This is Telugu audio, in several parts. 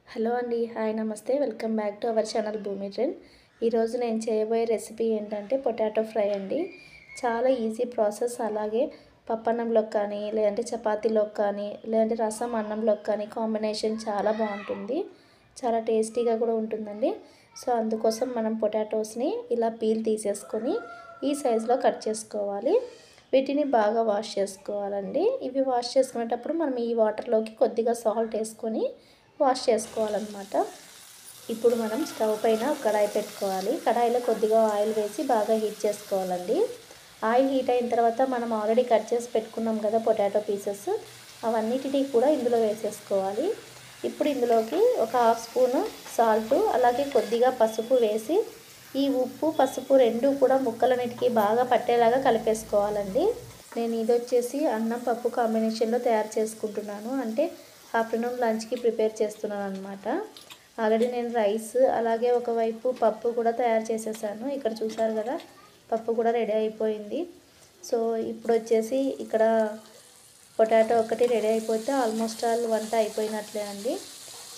హలో అండి. హాయ్ నమస్తే. Welcome back to our channel భూమి ట్రెండ్. ఈరోజు నేను చేయబోయే రెసిపీ ఏంటంటే పొటాటో ఫ్రై అండి. చాలా ఈజీ ప్రాసెస్. అలాగే పప్పన్నంలోకి కానీ, లేదంటే చపాతీలోకి కానీ, లేదంటే రసం అన్నంలోకి కానీ కాంబినేషన్ చాలా బాగుంటుంది. చాలా టేస్టీగా కూడా ఉంటుందండి. సో అందుకోసం మనం పొటాటోస్ని ఇలా పీల్ తీసేసుకొని ఈ సైజులో కట్ చేసుకోవాలి. వీటిని బాగా వాష్ చేసుకోవాలండి. ఇవి వాష్ చేసుకునేటప్పుడు మనం ఈ వాటర్లోకి కొద్దిగా సాల్ట్ వేసుకొని వాష్ చేసుకోవాలన్నమాట. ఇప్పుడు మనం స్టవ్ పైన కడాయి పెట్టుకోవాలి. కడాయిలో కొద్దిగా ఆయిల్ వేసి బాగా హీట్ చేసుకోవాలండి. ఆయిల్ హీట్ అయిన తర్వాత మనం ఆల్రెడీ కట్ చేసి పెట్టుకున్నాం కదా పొటాటో పీసెస్, అవన్నిటినీ కూడా ఇందులో వేసేసుకోవాలి. ఇప్పుడు ఇందులోకి ఒక హాఫ్ స్పూను సాల్ట్, అలాగే కొద్దిగా పసుపు వేసి ఈ ఉప్పు పసుపు రెండు కూడా ముక్కలన్నిటికీ బాగా పట్టేలాగా కలిపేసుకోవాలండి. నేను ఇది వచ్చేసి అన్నం పప్పు కాంబినేషన్లో తయారు చేసుకుంటున్నాను. అంటే ఆఫ్టర్నూన్ లంచ్కి ప్రిపేర్ చేస్తున్నాను అనమాట. ఆల్రెడీ నేను రైస్ అలాగే ఒకవైపు పప్పు కూడా తయారు చేసేసాను. ఇక్కడ చూసారు కదా, పప్పు కూడా రెడీ అయిపోయింది. సో ఇప్పుడు వచ్చేసి ఇక్కడ పొటాటో ఒకటి రెడీ అయిపోతే ఆల్మోస్ట్ ఆల్ వంట అయిపోయినట్లే అండి.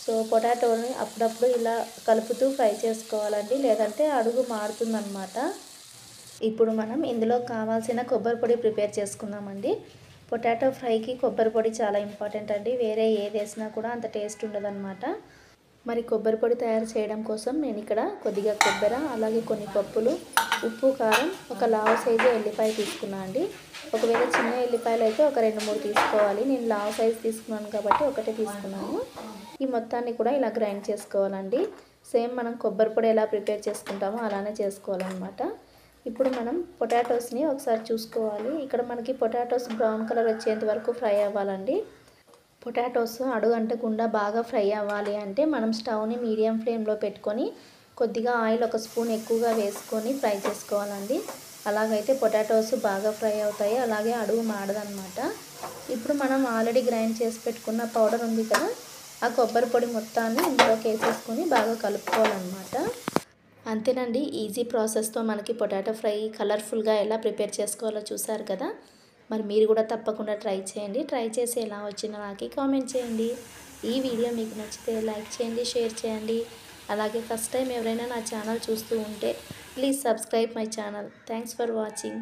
సో పొటాటోని అప్పుడప్పుడు ఇలా కలుపుతూ ఫ్రై చేసుకోవాలండి, లేదంటే అడుగు మారుతుందన్నమాట. ఇప్పుడు మనం ఇందులో కావాల్సిన కొబ్బరి పొడి ప్రిపేర్ చేసుకుందామండి. పొటాటో ఫ్రైకి కొబ్బరి పొడి చాలా ఇంపార్టెంట్ అండి. వేరే ఏది వేసినా కూడా అంత టేస్ట్ ఉండదన్నమాట. మరి కొబ్బరి పొడి తయారు చేయడం కోసం నేను ఇక్కడ కొద్దిగా కొబ్బరి, అలాగే కొన్ని పప్పులు, ఉప్పు, కారం, ఒక లావు సైజు ఎల్లిపాయ తీసుకున్నాను అండి. ఒకవేళ చిన్న ఎల్లిపాయలు అయితే ఒక 2-3 తీసుకోవాలి. నేను లావు సైజు తీసుకున్నాను కాబట్టి ఒకటే తీసుకున్నాను. ఈ మొత్తాన్ని కూడా ఇలా గ్రైండ్ చేసుకోవాలండి. సేమ్ మనం కొబ్బరి పొడి ఎలా ప్రిపేర్ చేసుకుంటామో అలానే చేసుకోవాలన్నమాట. ఇప్పుడు మనం పొటాటోస్ని ఒకసారి చూసుకోవాలి. ఇక్కడ మనకి పొటాటోస్ బ్రౌన్ కలర్ వచ్చేంత వరకు ఫ్రై అవ్వాలండి. పొటాటోస్ అడుగంటకుండా బాగా ఫ్రై అవ్వాలి అంటే మనం స్టవ్ని మీడియం ఫ్లేమ్లో పెట్టుకొని కొద్దిగా ఆయిల్ ఒక స్పూన్ ఎక్కువగా వేసుకొని ఫ్రై చేసుకోవాలండి. అలాగైతే పొటాటోస్ బాగా ఫ్రై అవుతాయి, అలాగే అడుగు మాడదన్నమాట. ఇప్పుడు మనం ఆల్రెడీ గ్రైండ్ చేసి పెట్టుకున్న పౌడర్ ఉంది కదా, ఆ కొబ్బరి పొడి మొత్తాన్ని ఇందులోకి వేసేసుకొని బాగా కలుపుకోవాలన్నమాట. అంతేనండి, ఈజీ ప్రాసెస్తో మనకి పొటాటో ఫ్రై కలర్ఫుల్గా ఎలా ప్రిపేర్ చేసుకోవాలో చూసారు కదా. మరి మీరు కూడా తప్పకుండా ట్రై చేయండి. ట్రై చేసి ఎలా వచ్చిందో నాకు కామెంట్ చేయండి. ఈ వీడియో మీకు నచ్చితే లైక్ చేయండి, షేర్ చేయండి. అలాగే ఫస్ట్ టైం ఎవరైనా నా ఛానల్ చూస్తూ ఉంటే please subscribe my channel. Thanks for watching.